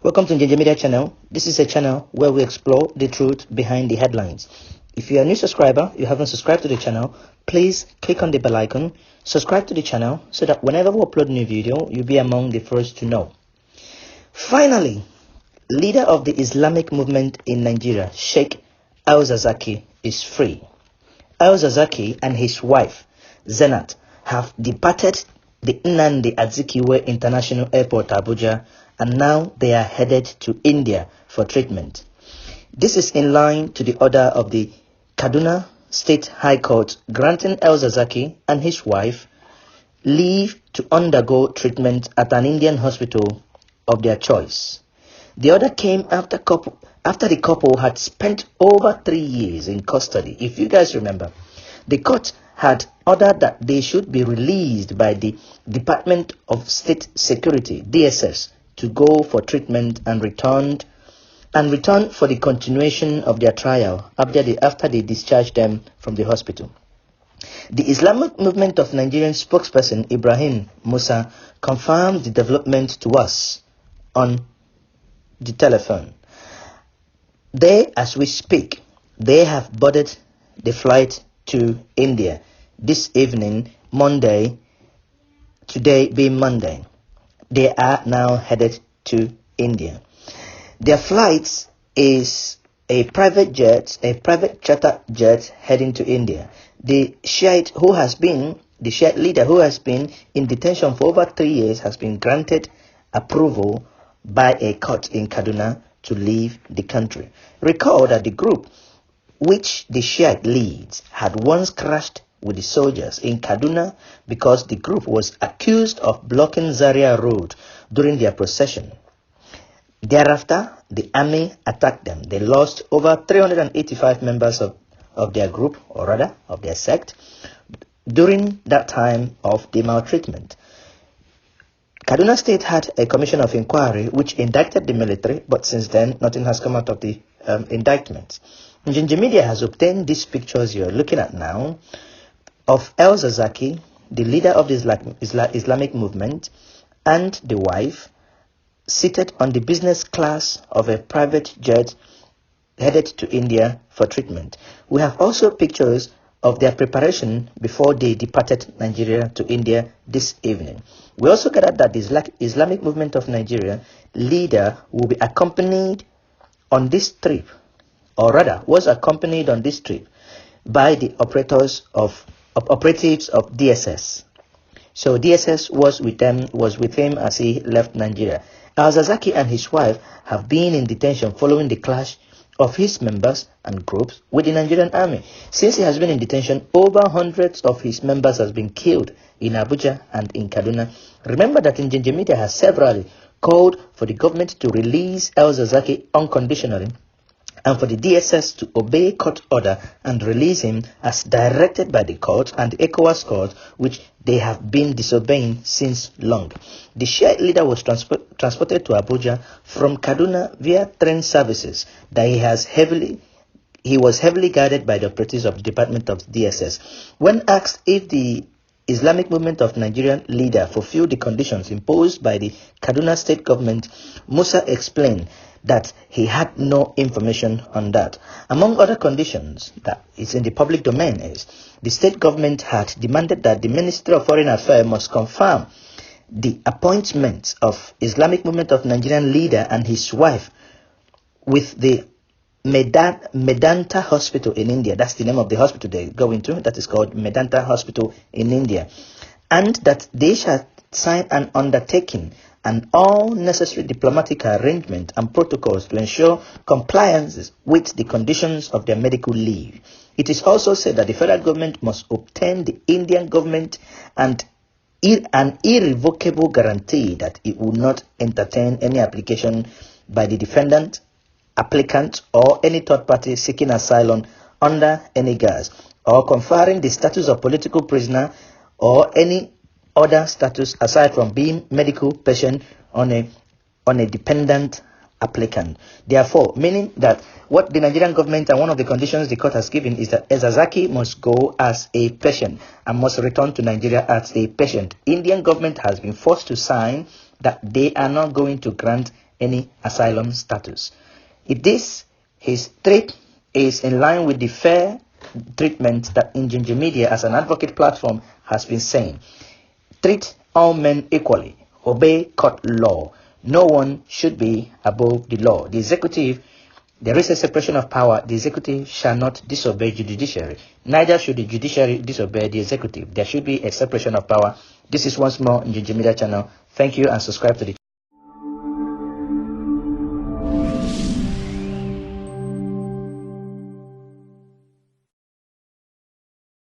Welcome to Njenje Media channel. This is a channel where we explore the truth behind the headlines. If you are a new subscriber, you haven't subscribed to the channel, please click on the bell icon, subscribe to the channel so that whenever we upload a new video, you'll be among the first to know. Finally, leader of the Islamic movement in Nigeria, Sheikh Al-Zakzaky, is free. Al-Zakzaky and his wife, Zenat, have departed the Nnamdi Azikiwe International Airport, Abuja, and now they are headed to India for treatment. This is in line to the order of the Kaduna State High Court granting Al-Zakzaky and his wife leave to undergo treatment at an Indian hospital of their choice. The order came after the couple had spent over 3 years in custody. If you guys remember, the court had ordered that they should be released by the Department of State Security, DSS, to go for treatment and return for the continuation of their trial after they discharged them from the hospital. The Islamic Movement of Nigerian spokesperson Ibrahim Musa confirmed the development to us on the telephone. As we speak, they have boarded the flight to India this evening, Monday, today being Monday. They are now headed to India. Their flight is a private charter jet heading to India. The Shiite leader who has been in detention for over 3 years has been granted approval by a court in Kaduna to leave the country. Recall that the group which the Shiite leads had once crashed with the soldiers in Kaduna because the group was accused of blocking Zaria Road during their procession. Thereafter, the army attacked them. They lost over 385 members of their group, or rather, of their sect, during that time of the maltreatment. Kaduna State had a commission of inquiry which indicted the military, but since then, nothing has come out of the indictments. Njenje Media has obtained these pictures you're looking at now of Al-Zakzaky, the leader of the Islamic movement, and the wife, seated on the business class of a private jet headed to India for treatment. We have also pictures of their preparation before they departed Nigeria to India this evening. We also gathered that the Islamic Movement of Nigeria leader will be accompanied on this trip, or rather was accompanied on this trip by the operatives of DSS. So DSS was with him as he left Nigeria. Al-Zakzaky and his wife have been in detention following the clash of his members and groups with the Nigerian army. Since he has been in detention, over hundreds of his members has been killed in Abuja and in Kaduna. Remember that Njenje Media has severally called for the government to release Al-Zakzaky unconditionally and for the DSS to obey court order and release him as directed by the court and the ECOWAS court, which they have been disobeying since long. The Shiite leader was transported to Abuja from Kaduna via train services that he was heavily guarded by the operatives of the Department of DSS. When asked if the Islamic Movement of Nigeria leader fulfilled the conditions imposed by the Kaduna state government, Musa explained that he had no information on that. Among other conditions that is in the public domain is the state government had demanded that the Ministry of Foreign Affairs must confirm the appointment of Islamic Movement of Nigerian leader and his wife with the Medanta Hospital in India. That's the name of the hospital they go into. That is called Medanta Hospital in India. And that they shall sign an undertaking and all necessary diplomatic arrangement and protocols to ensure compliance with the conditions of their medical leave. It is also said that the federal government must obtain the Indian government and an irrevocable guarantee that it will not entertain any application by the defendant, applicant, or any third party seeking asylum under any guise, or conferring the status of political prisoner or any other status aside from being medical patient on a dependent applicant. Therefore, meaning that what the Nigerian government and one of the conditions the court has given is that Al-Zakzaky must go as a patient and must return to Nigeria as a patient. Indian government has been forced to sign that they are not going to grant any asylum status. If this his threat is in line with the fair treatment that Njinji Media as an advocate platform has been saying. Treat all men equally. Obey court law. No one should be above the law. The executive, there is a separation of power. The executive shall not disobey the judiciary. Neither should the judiciary disobey the executive. There should be a separation of power. This is once more Njinji Media channel. Thank you and subscribe to the